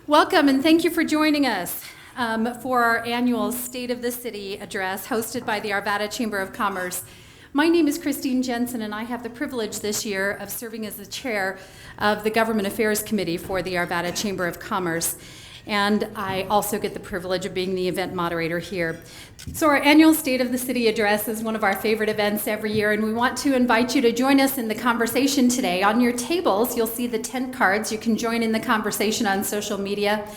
Welcome and thank you for joining us for our annual State of the City address hosted by the Arvada Chamber of Commerce. My name is Christine Jensen and I have the privilege this year of serving as the chair of the Government Affairs Committee for the Arvada Chamber of Commerce. And I also get the privilege of being the event moderator here. So our annual State of the City address is one of our favorite events every year, and we want to invite you to join us in the conversation today. On your tables, you'll see the tent cards. You can join in the conversation on social media.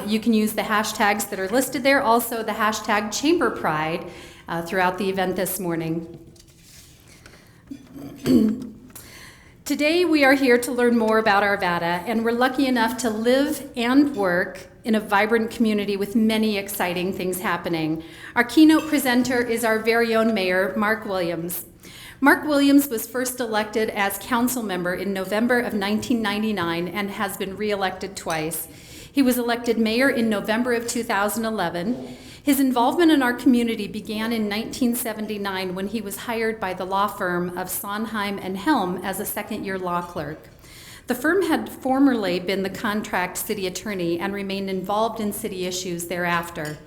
You can use the hashtags that are listed there, also the hashtag ChamberPride throughout the event this morning. Today we are here to learn more about Arvada, and we're lucky enough to live and work in a vibrant community with many exciting things happening. Our keynote presenter is our very own mayor, Marc Williams. Marc Williams was first elected as council member in November of 1999 and has been re-elected twice. He was elected mayor in November of 2011. His involvement in our community began in 1979 when he was hired by the law firm of Sondheim and Helm as a second-year law clerk. The firm had formerly been the contract city attorney and remained involved in city issues thereafter.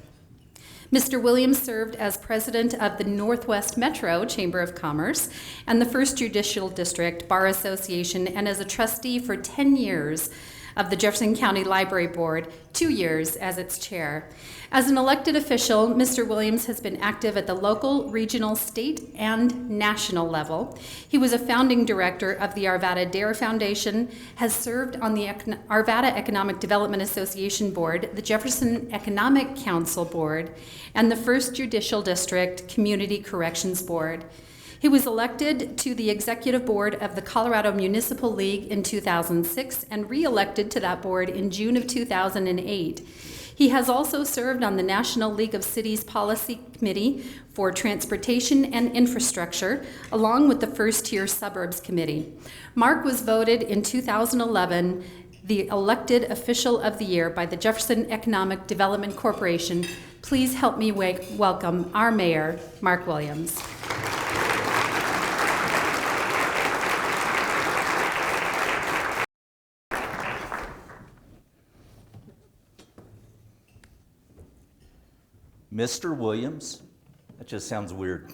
Mr. Williams served as president of the Northwest Metro Chamber of Commerce and the First Judicial District Bar Association, and as a trustee for 10 years of the Jefferson County Library Board, 2 years as its chair. As an elected official, Mr. Williams has been active at the local, regional, state, and national level. He was a founding director of the Arvada Dare Foundation, has served on the Arvada Economic Development Association Board, the Jefferson Economic Council Board, and the First Judicial District Community Corrections Board. He was elected to the executive board of the Colorado Municipal League in 2006 and re-elected to that board in June of 2008. He has also served on the National League of Cities Policy Committee for Transportation and Infrastructure, along with the First Tier Suburbs Committee. Marc was voted in 2011 the elected official of the year by the Jefferson Economic Development Corporation. Please help me welcome our mayor, Marc Williams. Mr. Williams? That just sounds weird.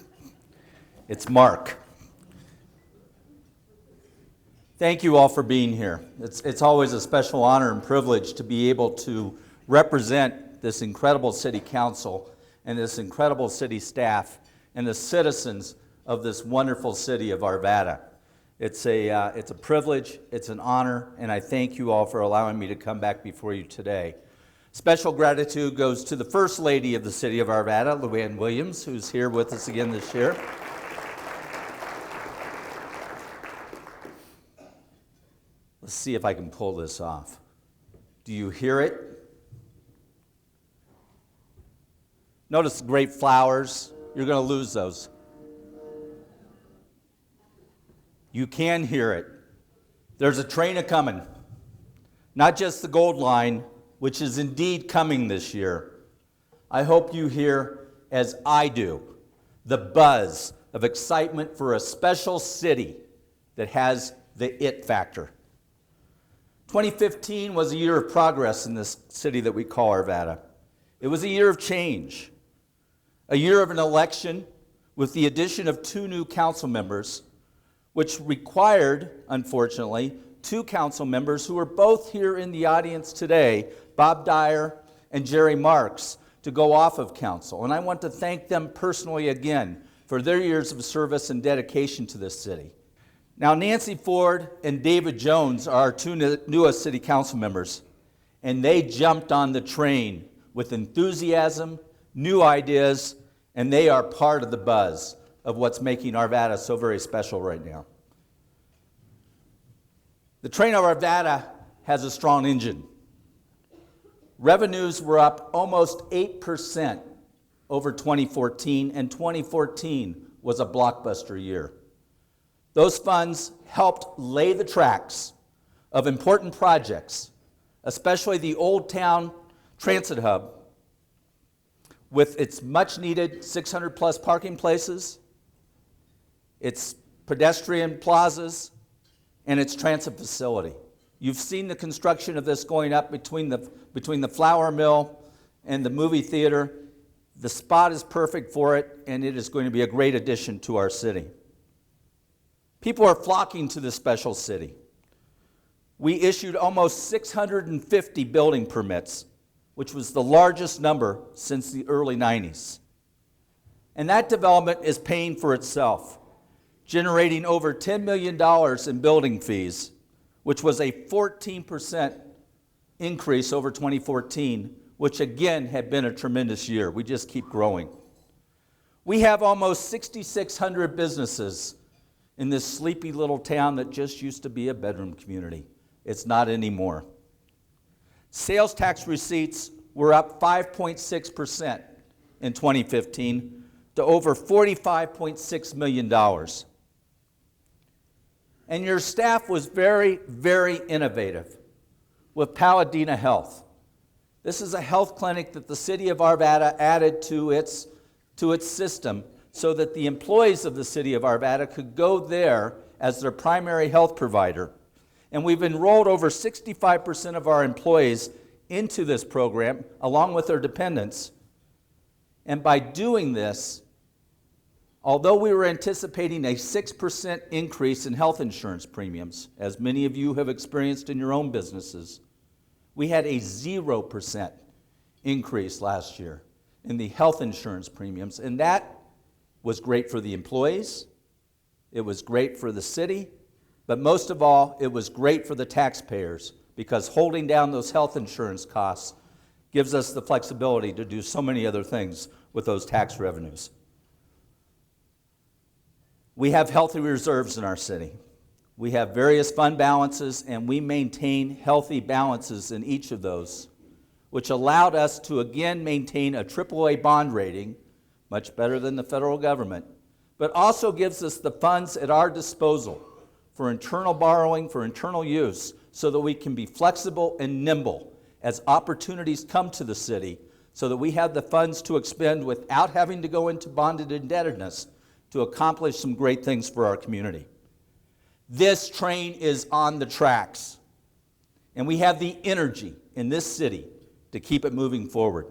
It's Marc. Thank you all for being here. It's always a special honor and privilege to be able to represent this incredible city council and this incredible city staff and the citizens of this wonderful city of Arvada. It's a privilege, it's an honor, and I thank you all for allowing me to come back before you today. Special gratitude goes to the First Lady of the City of Arvada, Luann Williams, who's here with us again this year. Let's see if I can pull this off. Do you hear it? Notice the great flowers. You're going to lose those. You can hear it. There's a train a-coming. Not just the Gold Line, which is indeed coming this year. I hope you hear, as I do, the buzz of excitement for a special city that has the it factor. 2015 was a year of progress in this city that we call Arvada. It was a year of change, a year of an election with the addition of 2 new council members, which required, unfortunately, 2 council members who are both here in the audience today, Bob Dyer and Jerry Marks, to go off of council. And I want to thank them personally again for their years of service and dedication to this city. Now, Nancy Ford and David Jones are our 2 newest city council members, and they jumped on the train with enthusiasm, new ideas, and they are part of the buzz of what's making Arvada so very special right now. The train of Arvada has a strong engine. Revenues were up almost 8% over 2014, and 2014 was a blockbuster year. Those funds helped lay the tracks of important projects, especially the Old Town Transit Hub, with its much-needed 600-plus parking places, its pedestrian plazas, and its transit facility. You've seen the construction of this going up between the flour mill and the movie theater. The spot is perfect for it, and it is going to be a great addition to our city. People are flocking to this special city. We issued almost 650 building permits, which was the largest number since the early 90s. And that development is paying for itself, generating over $10 million in building fees, which was a 14% increase over 2014, which again had been a tremendous year. We just keep growing. We have almost 6,600 businesses in this sleepy little town that just used to be a bedroom community. It's not anymore. Sales tax receipts were up 5.6% in 2015 to over $45.6 million. And your staff was very, very innovative with Paladina Health. This is a health clinic that the city of Arvada added to its system so that the employees of the city of Arvada could go there as their primary health provider. And we've enrolled over 65% of our employees into this program, along with their dependents. And by doing this, although we were anticipating a 6% increase in health insurance premiums, as many of you have experienced in your own businesses, we had a 0% increase last year in the health insurance premiums, and that was great for the employees, it was great for the city, but most of all, it was great for the taxpayers, because holding down those health insurance costs gives us the flexibility to do so many other things with those tax revenues. We have healthy reserves in our city. We have various fund balances, and we maintain healthy balances in each of those, which allowed us to again maintain a AAA bond rating, much better than the federal government, but also gives us the funds at our disposal for internal borrowing, for internal use, so that we can be flexible and nimble as opportunities come to the city, so that we have the funds to expend without having to go into bonded indebtedness to accomplish some great things for our community. This train is on the tracks, and we have the energy in this city to keep it moving forward.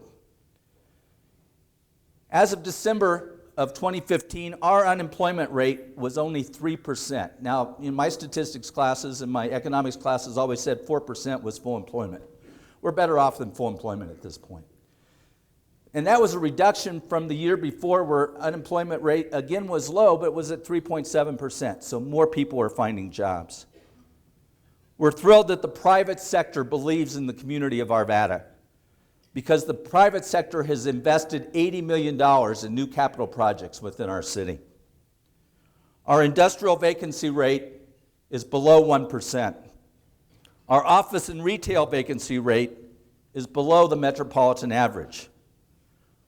As of December of 2015, our unemployment rate was only 3%. Now, in my statistics classes and my economics classes always said 4% was full employment. We're better off than full employment at this point. And that was a reduction from the year before, where unemployment rate again was low, but was at 3.7%, so more people are finding jobs. We're thrilled that the private sector believes in the community of Arvada, because the private sector has invested $80 million in new capital projects within our city. Our industrial vacancy rate is below 1%. Our office and retail vacancy rate is below the metropolitan average.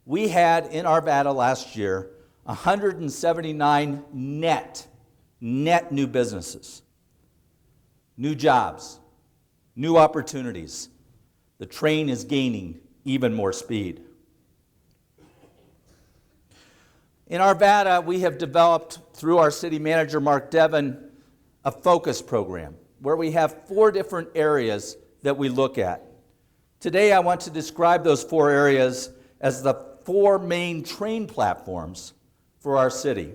We had in Arvada last year 179 net new businesses, new jobs, new opportunities. The train is gaining even more speed. In Arvada, we have developed, through our city manager, Mark Devon, a focus program where we have 4 different areas that we look at. Today, I want to describe those 4 areas as the 4 main train platforms for our city.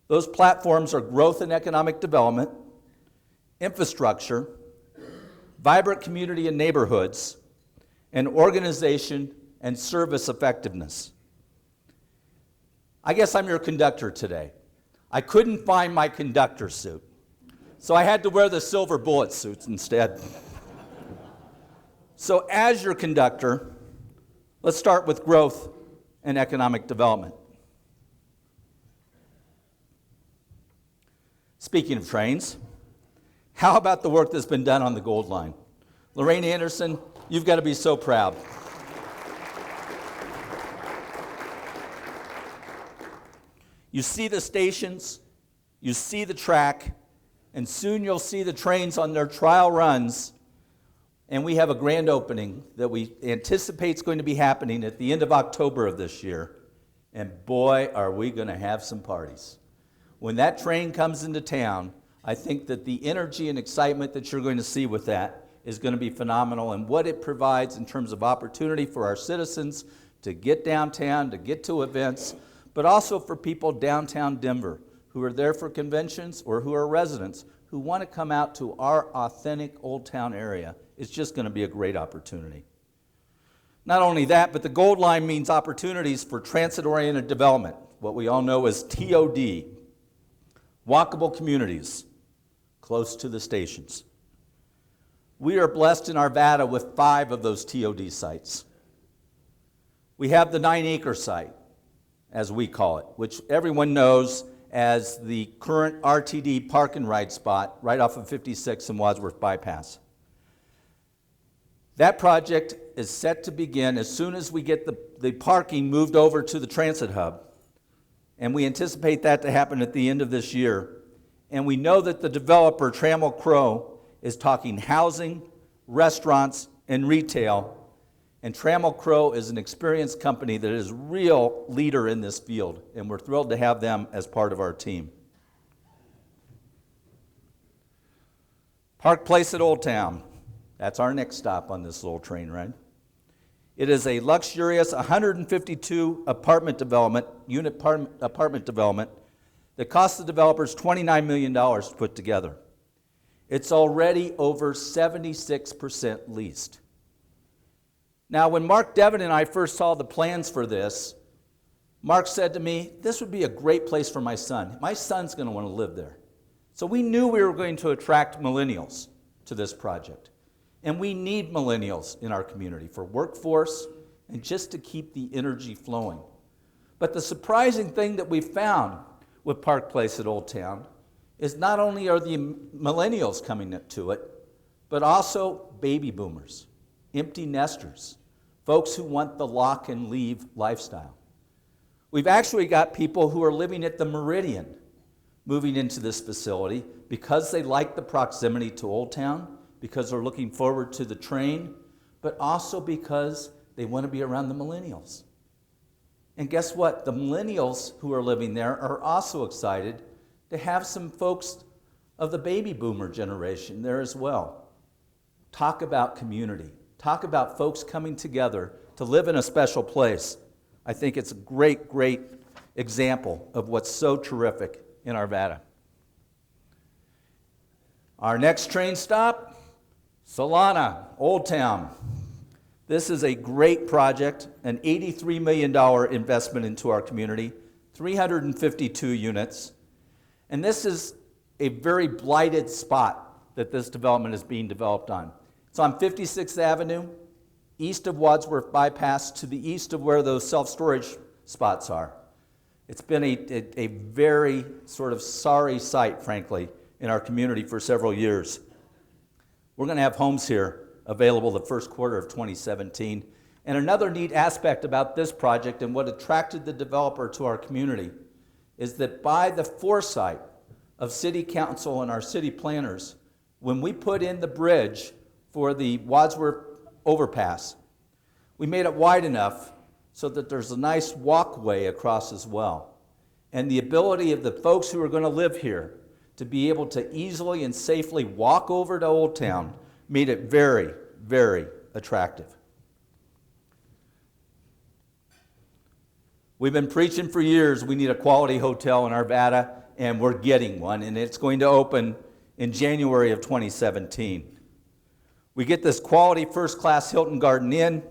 Those platforms are growth and economic development, infrastructure, vibrant community and neighborhoods, and organization and service effectiveness. I guess I'm your conductor today. I couldn't find my conductor suit, so I had to wear the silver bullet suits instead. So as your conductor, let's start with growth and economic development. Speaking of trains, how about the work that's been done on the Gold Line? Lorraine Anderson, you've got to be so proud. You see the stations, you see the track, and soon you'll see the trains on their trial runs, and we have a grand opening that we anticipate is going to be happening at the end of October of this year, and boy, are we going to have some parties. When that train comes into town, I think that the energy and excitement that you're going to see with that is going to be phenomenal, and what it provides in terms of opportunity for our citizens to get downtown, to get to events, but also for people downtown Denver who are there for conventions or who are residents who want to come out to our authentic Old Town area. It's just going to be a great opportunity. Not only that, but the Gold Line means opportunities for transit-oriented development, what we all know as TOD, walkable communities close to the stations. We are blessed in Arvada with 5 of those TOD sites. We have the 9-acre site, as we call it, which everyone knows as the current RTD park and ride spot right off of 56 and Wadsworth Bypass. That project is set to begin as soon as we get the parking moved over to the transit hub, and we anticipate that to happen at the end of this year. And we know that the developer, Trammell Crow, is talking housing, restaurants, and retail. And Trammell Crow is an experienced company that is a real leader in this field, and we're thrilled to have them as part of our team. Park Place at Old Town. That's our next stop on this little train ride. It is a luxurious 152 apartment development, apartment development that cost the developers $29 million to put together. It's already over 76% leased. Now, when Mark Devon and I first saw the plans for this, Mark said to me, this would be a great place for my son. My son's going to want to live there. So we knew we were going to attract millennials to this project. And we need millennials in our community for workforce and just to keep the energy flowing. But the surprising thing that we found with Park Place at Old Town is not only are the millennials coming to it, but also baby boomers, empty nesters, folks who want the lock and leave lifestyle. We've actually got people who are living at the Meridian moving into this facility because they like the proximity to Old Town, because they're looking forward to the train, but also because they want to be around the millennials. And guess what? The millennials who are living there are also excited to have some folks of the baby boomer generation there as well. Talk about community. Talk about folks coming together to live in a special place. I think it's a great, great example of what's so terrific in Arvada. Our next train stop, Solana Old Town. This is a great project, an $83 million investment into our community, 352 units. And this is a very blighted spot that this development is being developed on. It's on 56th Avenue, east of Wadsworth Bypass, to the east of where those self-storage spots are. It's been a very sort of sorry sight, frankly, in our community for several years. We're going to have homes here available the first quarter of 2017. And another neat aspect about this project and what attracted the developer to our community is that by the foresight of City Council and our city planners, when we put in the bridge for the Wadsworth overpass, we made it wide enough so that there's a nice walkway across as well. And the ability of the folks who are going to live here to be able to easily and safely walk over to Old Town made it very, very attractive. We've been preaching for years we need a quality hotel in Arvada, and we're getting one, and it's going to open in January of 2017. We get this quality first-class Hilton Garden Inn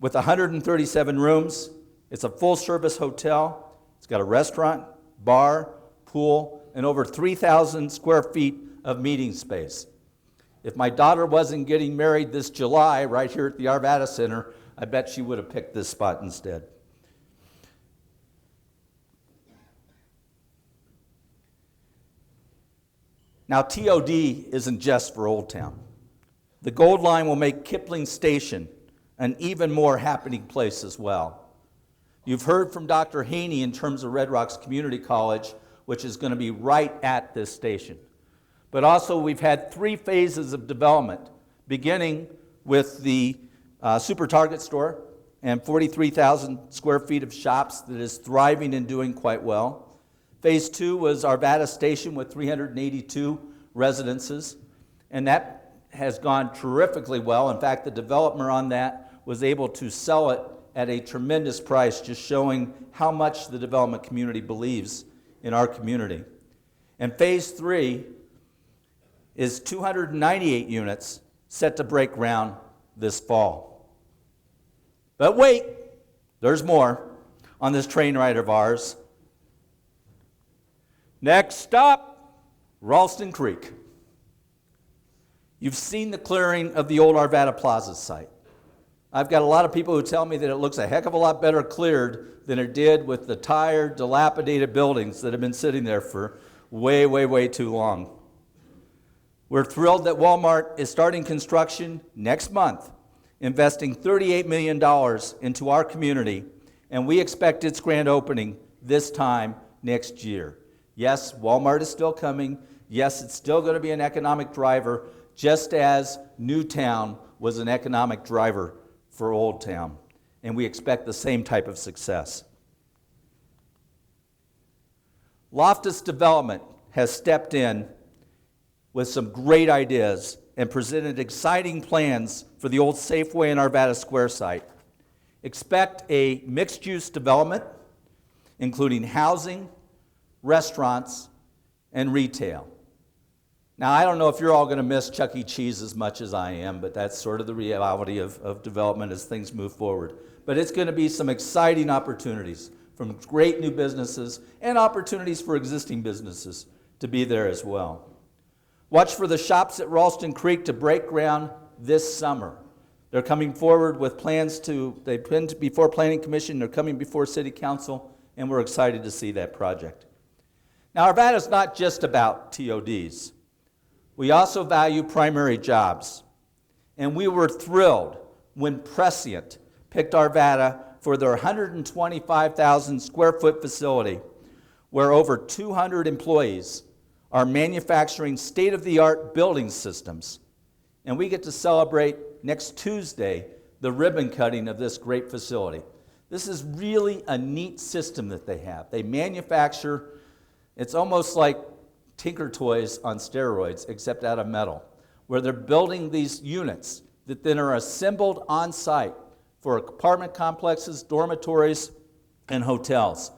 with 137 rooms. It's a full-service hotel. It's got a restaurant, bar, pool, and over 3,000 square feet of meeting space. If my daughter wasn't getting married this July right here at the Arvada Center, I bet she would have picked this spot instead. Now, TOD isn't just for Old Town. The Gold Line will make Kipling Station an even more happening place as well. You've heard from Dr. Haney in terms of Red Rocks Community College, which is going to be right at this station. But also we've had 3 phases of development, beginning with the Super Target store and 43,000 square feet of shops that is thriving and doing quite well. Phase 2 was Arvada Station with 382 residences, and that has gone terrifically well. In fact, the developer on that was able to sell it at a tremendous price, just showing how much the development community believes in our community. And Phase 3 is 298 units set to break ground this fall. But wait, there's more on this train ride of ours. Next stop, Ralston Creek. You've seen the clearing of the old Arvada Plaza site. I've got a lot of people who tell me that it looks a heck of a lot better cleared than it did with the tired, dilapidated buildings that have been sitting there for way, way, way too long. We're thrilled that Walmart is starting construction next month, investing $38 million into our community, and we expect its grand opening this time next year. Yes, Walmart is still coming. Yes, it's still going to be an economic driver, just as Newtown was an economic driver for Old Town, and we expect the same type of success. Loftus Development has stepped in with some great ideas and presented exciting plans for the old Safeway and Arvada Square site. Expect a mixed-use development, including housing, restaurants, and retail. Now, I don't know if you're all going to miss Chuck E. Cheese as much as I am, but that's sort of the reality of development as things move forward. But it's going to be some exciting opportunities from great new businesses and opportunities for existing businesses to be there as well. Watch for the shops at Ralston Creek to break ground this summer. They're coming forward with plans they've been before Planning Commission, they're coming before City Council, and we're excited to see that project. Now, Arvada is not just about TODs. We also value primary jobs, and we were thrilled when Prescient picked Arvada for their 125,000 square foot facility where over 200 employees are manufacturing state-of-the-art building systems. And we get to celebrate next Tuesday the ribbon cutting of this great facility. This is really a neat system that they have. They manufacture, it's almost like Tinker Toys on steroids, except out of metal, where they're building these units that then are assembled on site for apartment complexes, dormitories, and hotels.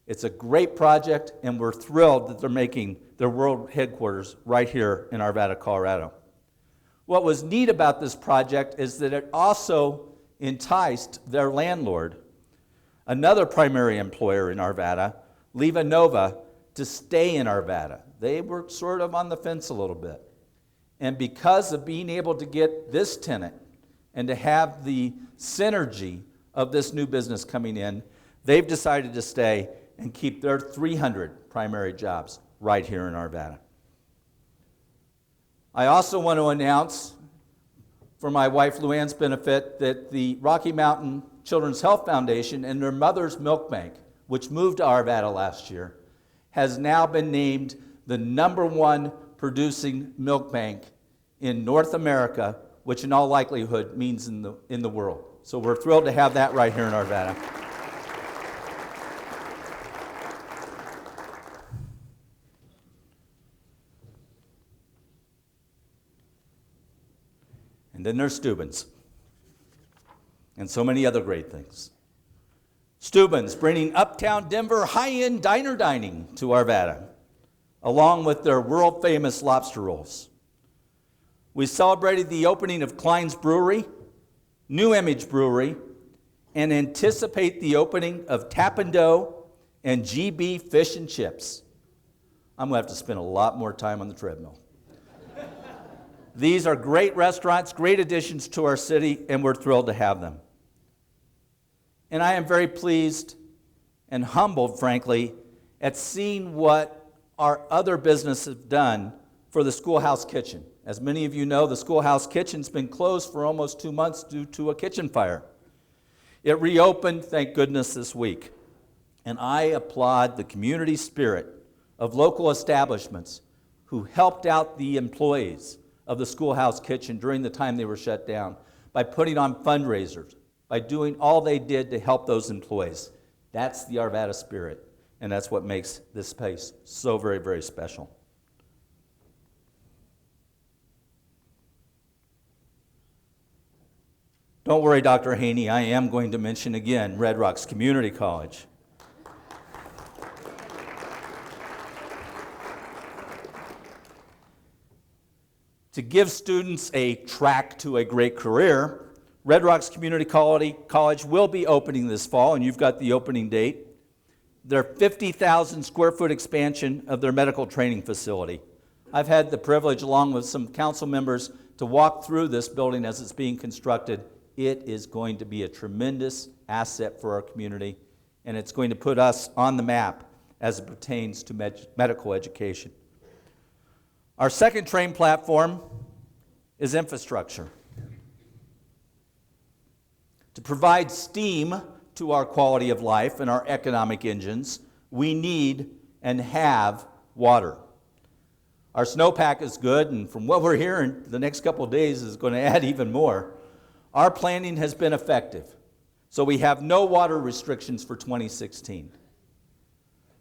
It's a great project, and we're thrilled that they're making their world headquarters right here in Arvada, Colorado. What was neat about this project is that it also enticed their landlord, another primary employer in Arvada, LivaNova, to stay in Arvada. They were sort of on the fence a little bit. And because of being able to get this tenant and to have the synergy of this new business coming in, they've decided to stay and keep their 300 primary jobs right here in Arvada. I also want to announce, for my wife Luann's benefit, that the Rocky Mountain Children's Health Foundation and their Mother's Milk Bank, which moved to Arvada last year, has now been named the #1 producing milk bank in North America, which in all likelihood means in the world. So we're thrilled to have that right here in Arvada. And then there's Steuben's, and so many other great things. Steuben's bringing uptown Denver high-end diner dining to Arvada, along with their world-famous lobster rolls. We celebrated the opening of Klein's Brewery, New Image Brewery, and anticipate the opening of Tap and Dough and GB Fish and Chips. I'm going to have to spend a lot more time on the treadmill. These are great restaurants, great additions to our city, and we're thrilled to have them. And I am very pleased and humbled, frankly, at seeing what our other businesses have done for the Schoolhouse Kitchen. As many of you know, the Schoolhouse Kitchen's been closed for almost 2 months due to a kitchen fire. It reopened, thank goodness, this week. And I applaud the community spirit of local establishments who helped out the employees of the Schoolhouse Kitchen during the time they were shut down by putting on fundraisers, by doing all they did to help those employees. That's the Arvada spirit. and that's what makes this space so very, very special. Don't worry, Dr. Haney, I am going to mention again Red Rocks Community College. To give students a track to a great career, Red Rocks Community College will be opening this fall, and you've got the opening date. Their 50,000 square foot expansion of their medical training facility. I've had the privilege, along with some council members, to walk through this building as it's being constructed. It is going to be a tremendous asset for our community, and it's going to put us on the map as it pertains to medical education. Our second train platform is infrastructure. To provide steam to our quality of life and our economic engines, we need and have water. Our snowpack is good, and from what we're hearing, the next couple of days is going to add even more. Our planning has been effective, so we have no water restrictions for 2016.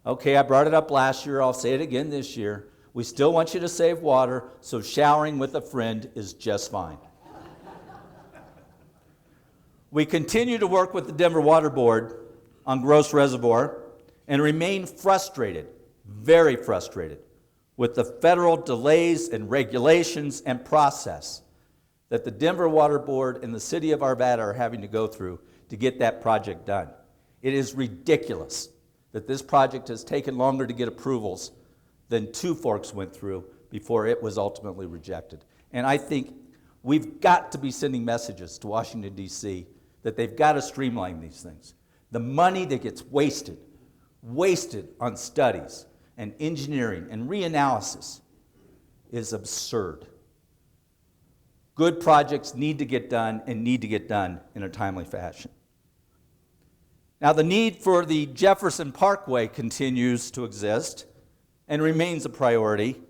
Okay, I brought it up last year, I'll say it again this year. We still want you to save water, so showering with a friend is just fine. We continue to work with the Denver Water Board on Gross Reservoir and remain frustrated, very frustrated, with the federal delays and regulations and process that the Denver Water Board and the city of Arvada are having to go through to get that project done. It is ridiculous that this project has taken longer to get approvals than Two Forks went through before it was ultimately rejected. And I think we've got to be sending messages to Washington, D.C. that they've got to streamline these things. The money that gets wasted on studies and engineering and reanalysis is absurd. Good projects need to get done and need to get done in a timely fashion. Now, the need for the Jefferson Parkway continues to exist and remains a priority.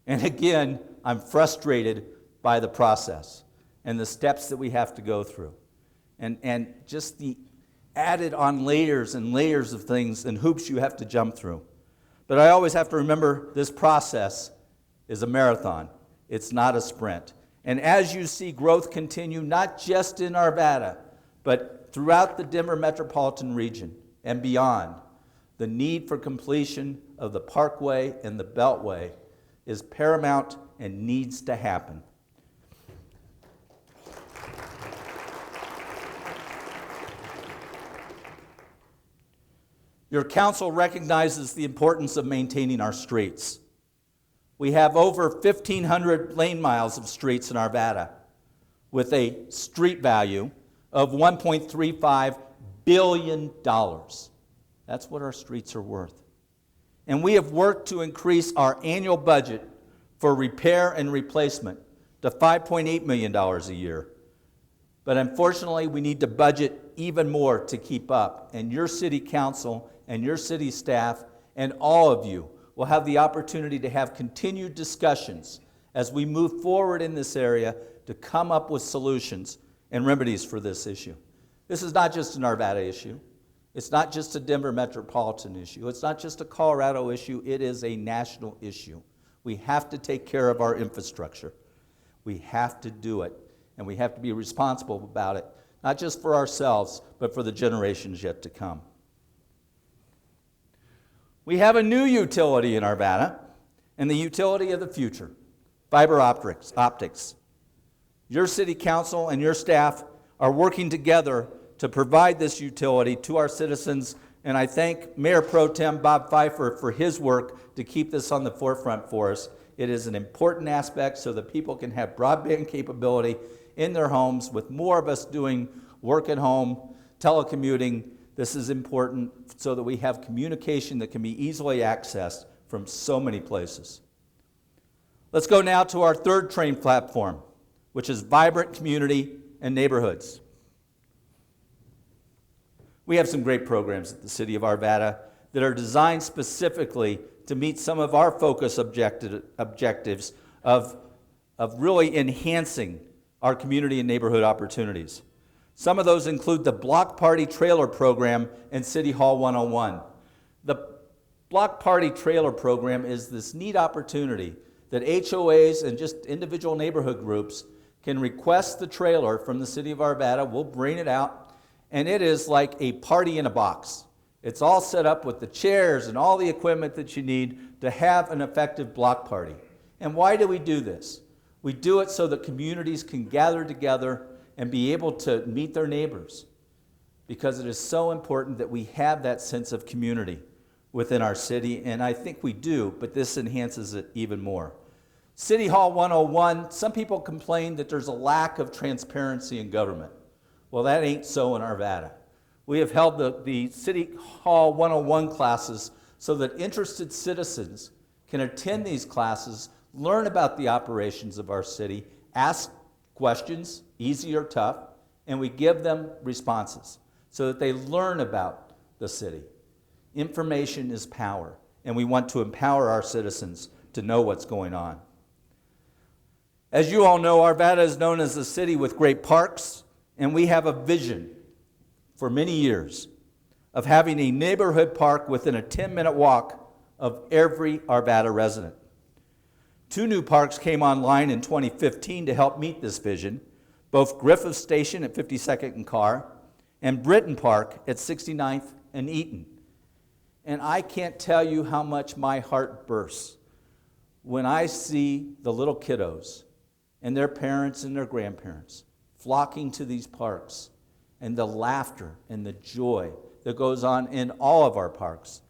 And again, I'm frustrated by the process and the steps that we have to go through. And just the added on layers and layers of things and hoops you have to jump through. But I always have to remember this process is a marathon. It's not a sprint. And as you see growth continue, not just in Arvada, but throughout the Denver metropolitan region and beyond, the need for completion of the Parkway and the Beltway is paramount and needs to happen. Your council recognizes the importance of maintaining our streets. We have over 1,500 lane miles of streets in Arvada with a street value of $1.35 billion. That's what our streets are worth. And we have worked to increase our annual budget for repair and replacement to $5.8 million a year. But unfortunately, we need to budget even more to keep up. And your city council and your city staff and all of you will have the opportunity to have continued discussions as we move forward in this area to come up with solutions and remedies for this issue. This is not just an Arvada issue. It's not just a Denver metropolitan issue. It's not just a Colorado issue. It is a national issue. We have to take care of our infrastructure. We have to do it, and we have to be responsible about it, not just for ourselves, but for the generations yet to come. We have a new utility in Arvada, and the utility of the future, fiber optics. Your city council and your staff are working together to provide this utility to our citizens, and I thank Mayor Pro Tem Bob Pfeiffer for his work to keep this on the forefront for us. It is an important aspect so that people can have broadband capability in their homes, with more of us doing work at home, telecommuting. This is important so that we have communication that can be easily accessed from so many places. Let's go now to our third train platform, which is vibrant community and neighborhoods. We have some great programs at the City of Arvada that are designed specifically to meet some of our focus objectives of really enhancing our community and neighborhood opportunities. Some of those include the Block Party Trailer Program and City Hall 101. The Block Party Trailer Program is this neat opportunity that HOAs and just individual neighborhood groups can request the trailer from the city of Arvada. We'll bring it out, and it is like a party in a box. It's all set up with the chairs and all the equipment that you need to have an effective block party. And why do we do this? We do it so that communities can gather together and be able to meet their neighbors, because it is so important that we have that sense of community within our city, and I think we do, but this enhances it even more. City Hall 101, some people complain that there's a lack of transparency in government. Well, that ain't so in Arvada. We have held the City Hall 101 classes so that interested citizens can attend these classes, learn about the operations of our city, ask questions, easy or tough, and we give them responses so that they learn about the city. Information is power, and we want to empower our citizens to know what's going on. As you all know, Arvada is known as a city with great parks, and we have a vision for many years of having a neighborhood park within a 10-minute walk of every Arvada resident. 2 new parks came online in 2015 to help meet this vision, both Griffith Station at 52nd and Carr and Britton Park at 69th and Eaton. And I can't tell you how much my heart bursts when I see the little kiddos and their parents and their grandparents flocking to these parks, and the laughter and the joy that goes on in all of our parks.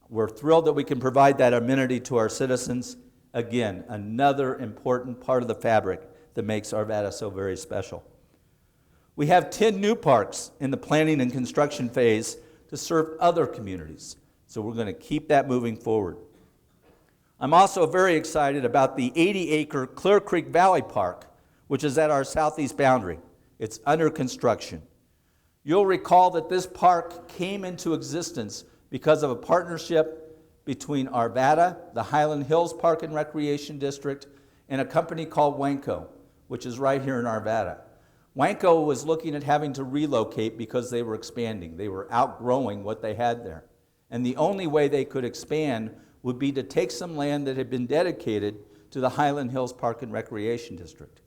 We're thrilled that we can provide that amenity to our citizens. Again, another important part of the fabric that makes Arvada so very special. We have 10 new parks in the planning and construction phase to serve other communities. So we're going to keep that moving forward. I'm also very excited about the 80-acre Clear Creek Valley Park, which is at our southeast boundary. It's under construction. You'll recall that this park came into existence because of a partnership between Arvada, the Highland Hills Park and Recreation District, and a company called Wanko, which is right here in Arvada. Wanko was looking at having to relocate because they were expanding. They were outgrowing what they had there. And the only way they could expand would be to take some land that had been dedicated to the Highland Hills Park and Recreation District.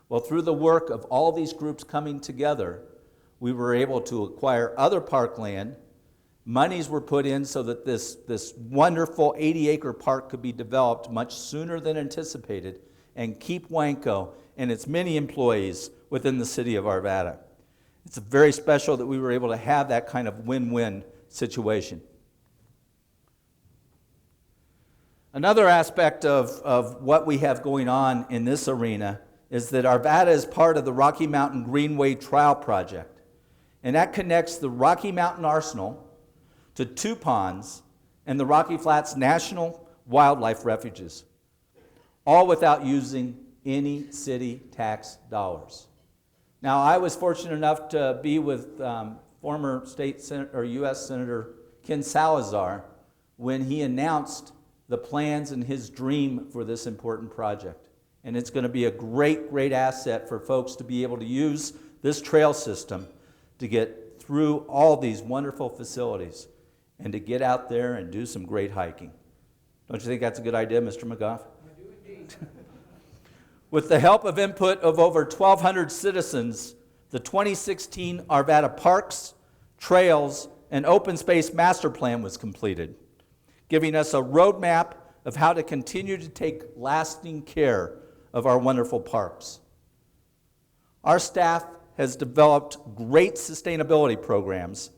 Well, through the work of all these groups coming together, we were able to acquire other park land. Monies were put in so that this wonderful 80-acre park could be developed much sooner than anticipated and keep Wanko and its many employees within the city of Arvada. It's very special that we were able to have that kind of win-win situation. Another aspect of what we have going on in this arena is that Arvada is part of the Rocky Mountain Greenway Trial Project. And that connects the Rocky Mountain Arsenal to 2 ponds and the Rocky Flats National Wildlife Refuges, all without using any city tax dollars. Now, I was fortunate enough to be with former state Senator, or U.S. Senator Ken Salazar when he announced the plans and his dream for this important project. And it's going to be a great, great asset for folks to be able to use this trail system to get through all these wonderful facilities and to get out there and do some great hiking. Don't you think that's a good idea, Mr. McGough? I do indeed. With the help of input of over 1,200 citizens, the 2016 Arvada Parks, Trails, and Open Space Master Plan was completed, giving us a roadmap of how to continue to take lasting care of our wonderful parks. Our staff has developed great sustainability programs,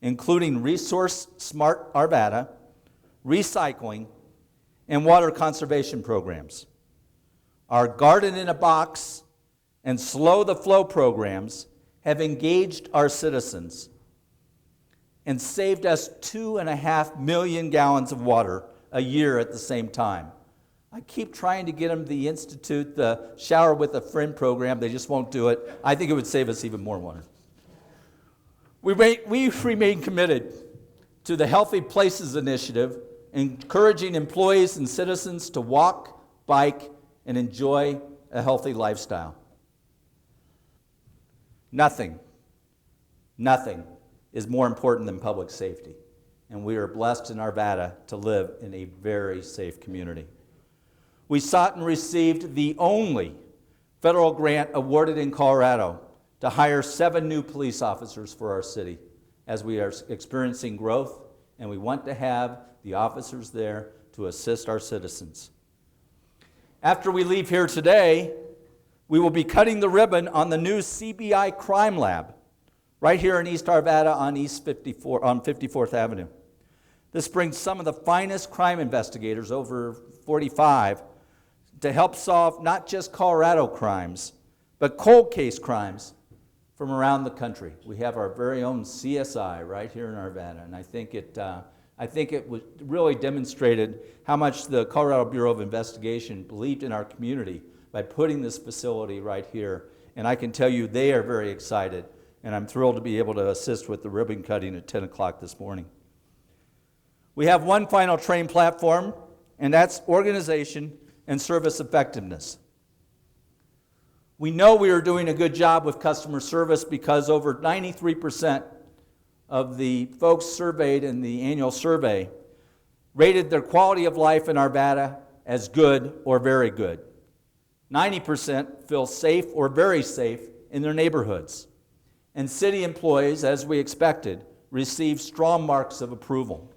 including Resource Smart Arvada, recycling, and water conservation programs. Our Garden in a Box and Slow the Flow programs have engaged our citizens and saved us 2.5 million gallons of water a year at the same time. I keep trying to get them to institute the Shower with a Friend program. They just won't do it. I think it would save us even more water. We remain committed to the Healthy Places Initiative, encouraging employees and citizens to walk, bike, and enjoy a healthy lifestyle. Nothing is more important than public safety. and we are blessed in Arvada to live in a very safe community. We sought and received the only federal grant awarded in Colorado to hire 7 new police officers for our city as we are experiencing growth, and we want to have the officers there to assist our citizens. After we leave here today, we will be cutting the ribbon on the new CBI Crime Lab right here in East Arvada on 54th Avenue. This brings some of the finest crime investigators, over 45, to help solve not just Colorado crimes, but cold case crimes from around the country. We have our very own CSI right here in Arvada, and I think it really demonstrated how much the Colorado Bureau of Investigation believed in our community by putting this facility right here. And I can tell you they are very excited, and I'm thrilled to be able to assist with the ribbon cutting at 10 o'clock this morning. We have one final train platform, and that's organization and service effectiveness. We know we are doing a good job with customer service because over 93% of the folks surveyed in the annual survey rated their quality of life in Arvada as good or very good. 90% feel safe or very safe in their neighborhoods. And city employees, as we expected, received strong marks of approval.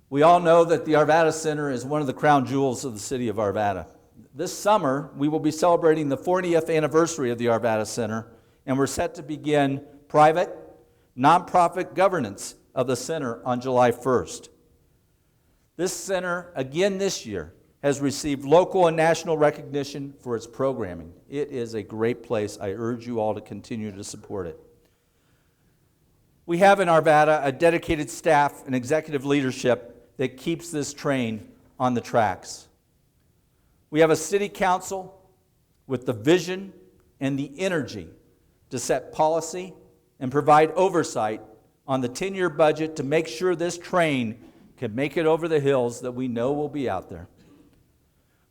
We all know that the Aravada Center is one of the crown jewels of the city of Arvada. This summer, we will be celebrating the 40th anniversary of the Arvada Center, and we're set to begin private, nonprofit governance of the center on July 1st. This center, again this year, has received local and national recognition for its programming. It is a great place. I urge you all to continue to support it. We have in Arvada a dedicated staff and executive leadership that keeps this train on the tracks. We have a city council with the vision and the energy to set policy and provide oversight on the 10-year budget to make sure this train can make it over the hills that we know will be out there.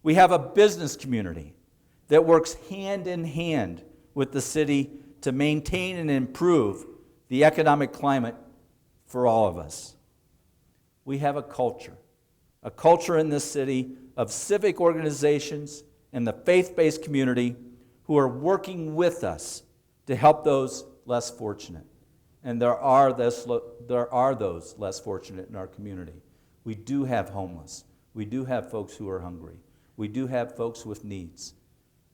We have a business community that works hand in hand with the city to maintain and improve the economic climate for all of us. We have a culture in this city of civic organizations and the faith-based community who are working with us to help those less fortunate. And there are those less fortunate in our community. We do have homeless. We do have folks who are hungry. We do have folks with needs.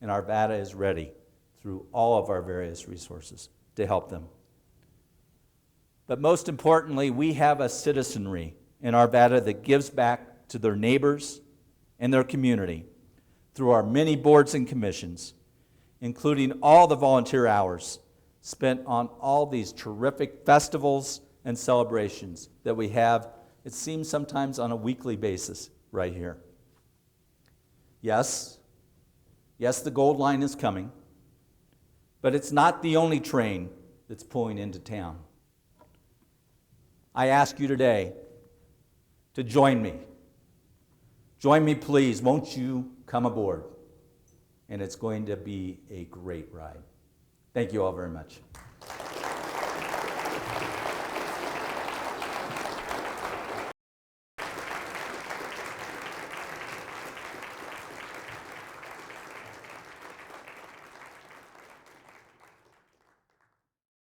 And Arvada is ready through all of our various resources to help them. But most importantly, we have a citizenry in Arvada that gives back to their neighbors and their community through our many boards and commissions, including all the volunteer hours spent on all these terrific festivals and celebrations that we have, it seems sometimes on a weekly basis right here. Yes, the Gold Line is coming, but it's not the only train that's pulling into town. I ask you today to join me. Join me, please. Won't you come aboard? And it's going to be a great ride. Thank you all very much.